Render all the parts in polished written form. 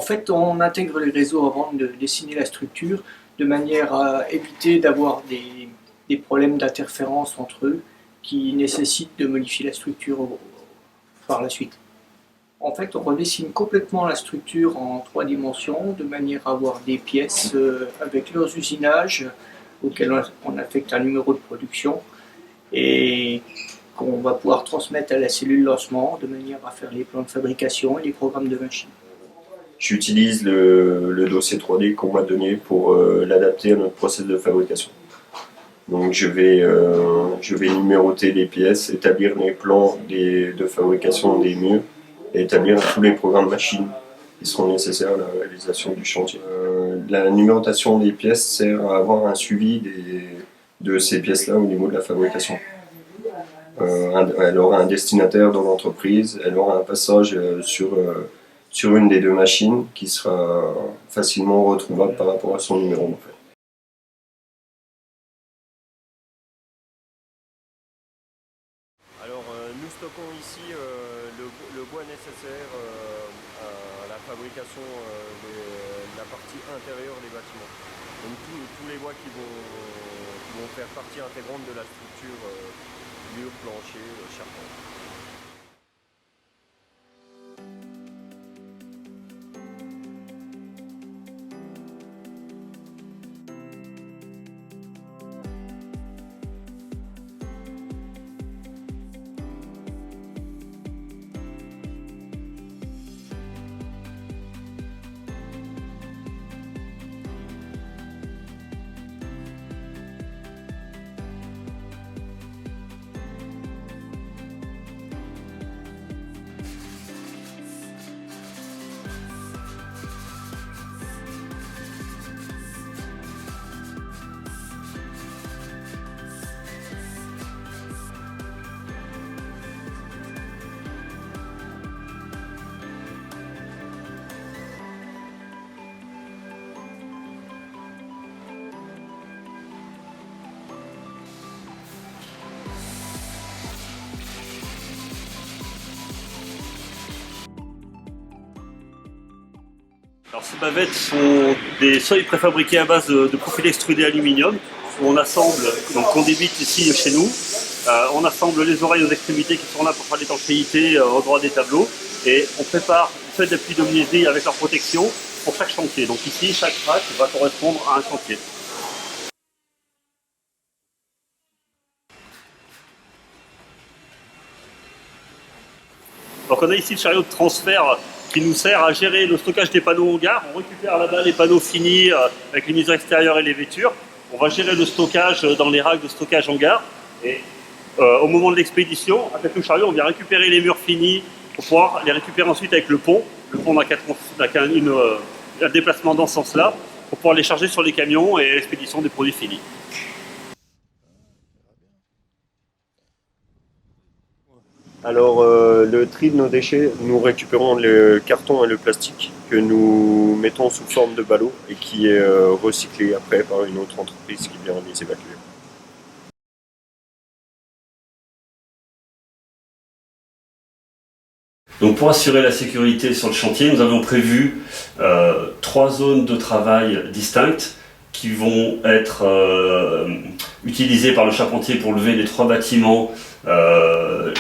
fait, on intègre les réseaux avant de dessiner la structure, de manière à éviter d'avoir des problèmes d'interférence entre eux qui nécessitent de modifier la structure par la suite. En fait, on redessine complètement la structure en 3 dimensions, de manière à avoir des pièces avec leurs usinages, auxquels on affecte un numéro de production, et qu'on va pouvoir transmettre à la cellule lancement, de manière à faire les plans de fabrication et les programmes de machine. J'utilise le dossier 3D qu'on m'a donné pour l'adapter à notre process de fabrication. Donc je vais numéroter les pièces, établir les plans de fabrication des murs et établir tous les programmes machines qui seront nécessaires à la réalisation du chantier. La numérotation des pièces sert à avoir un suivi de ces pièces-là au niveau de la fabrication. Elle aura un destinataire dans l'entreprise, elle aura un passage sur une des 2 machines qui sera facilement retrouvable par rapport à son numéro en fait. Alors nous stockons ici le bois nécessaire à la fabrication de la partie intérieure des bâtiments. Donc tous les bois qui vont faire partie intégrante de la structure mur, plancher, charpente. Alors ces bavettes sont des seuils préfabriqués à base de profils extrudés aluminium où on assemble, donc on débite ici chez nous, on assemble les oreilles aux extrémités qui sont là pour faire l'étanchéité au droit des tableaux et on prépare une feuille d'appui d'omniésie avec leur protection pour chaque chantier. Donc ici chaque track va correspondre à un chantier. Donc on a ici le chariot de transfert qui nous sert à gérer le stockage des panneaux en gare. On récupère là-bas les panneaux finis avec les mesures extérieures et les vêtures. On va gérer le stockage dans les racks de stockage en gare. Et au moment de l'expédition, avec le chariot, on vient récupérer les murs finis pour pouvoir les récupérer ensuite avec le pont. Le pont n'a un déplacement dans ce sens-là pour pouvoir les charger sur les camions et l'expédition des produits finis. Alors le tri de nos déchets, nous récupérons le carton et le plastique que nous mettons sous forme de ballot et qui est recyclé après par une autre entreprise qui vient les évacuer. Donc pour assurer la sécurité sur le chantier, nous avons prévu 3 zones de travail distinctes qui vont être utilisées par le charpentier pour lever les 3 bâtiments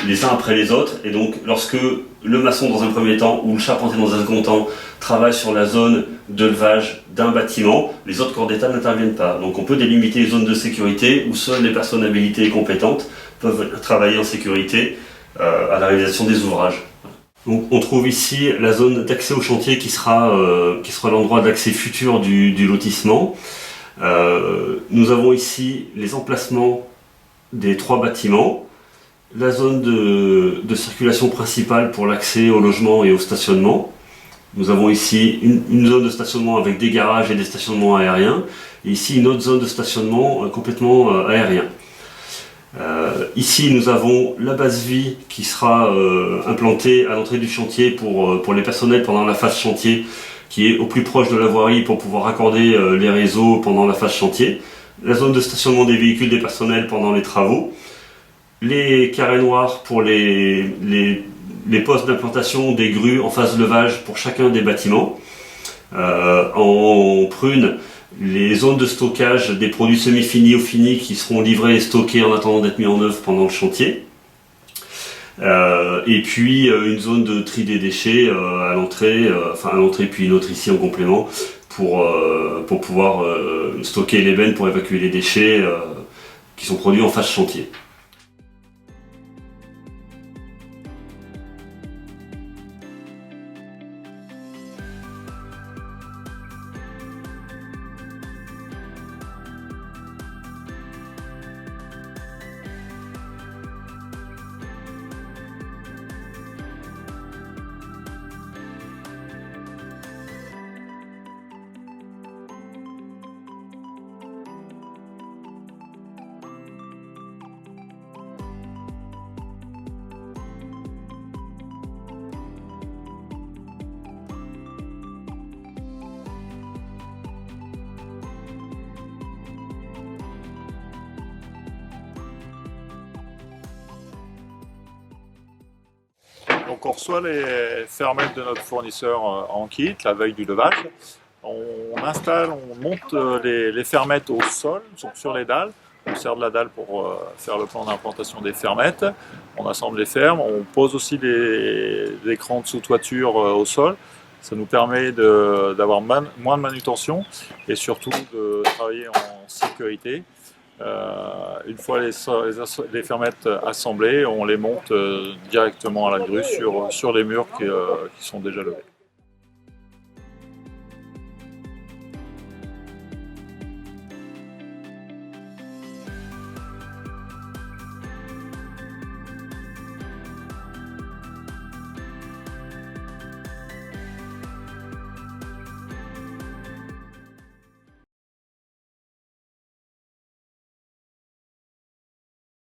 les uns après les autres. Et donc lorsque le maçon dans un premier temps ou le charpentier dans un second temps travaille sur la zone de levage d'un bâtiment, les autres corps d'État n'interviennent pas. Donc on peut délimiter les zones de sécurité où seules les personnes habilitées et compétentes peuvent travailler en sécurité à la réalisation des ouvrages. Donc, on trouve ici la zone d'accès au chantier qui sera l'endroit d'accès futur du lotissement. Nous avons ici les emplacements des 3 bâtiments, la zone de circulation principale pour l'accès au logement et au stationnement. Nous avons ici une zone de stationnement avec des garages et des stationnements aériens, et ici une autre zone de stationnement complètement aérien. Ici nous avons la base vie qui sera implantée à l'entrée du chantier pour les personnels pendant la phase chantier, qui est au plus proche de la voirie pour pouvoir raccorder les réseaux pendant la phase chantier, la zone de stationnement des véhicules des personnels pendant les travaux, les carrés noirs pour les postes d'implantation des grues en phase levage pour chacun des bâtiments, On prune les zones de stockage des produits semi-finis ou finis qui seront livrés et stockés en attendant d'être mis en œuvre pendant le chantier. Et puis une zone de tri des déchets à l'entrée, puis une autre ici en complément pour pouvoir stocker les bennes pour évacuer les déchets qui sont produits en phase chantier. Donc on reçoit les fermettes de notre fournisseur en kit la veille du levage. On installe, on monte les fermettes au sol, donc sur les dalles. On sert de la dalle pour faire le plan d'implantation des fermettes. On assemble les fermes, on pose aussi des écrans de sous-toiture au sol. Ça nous permet d'avoir moins de manutention et surtout de travailler en sécurité. Une fois les fermettes assemblées, on les monte directement à la grue sur les murs qui sont déjà levés.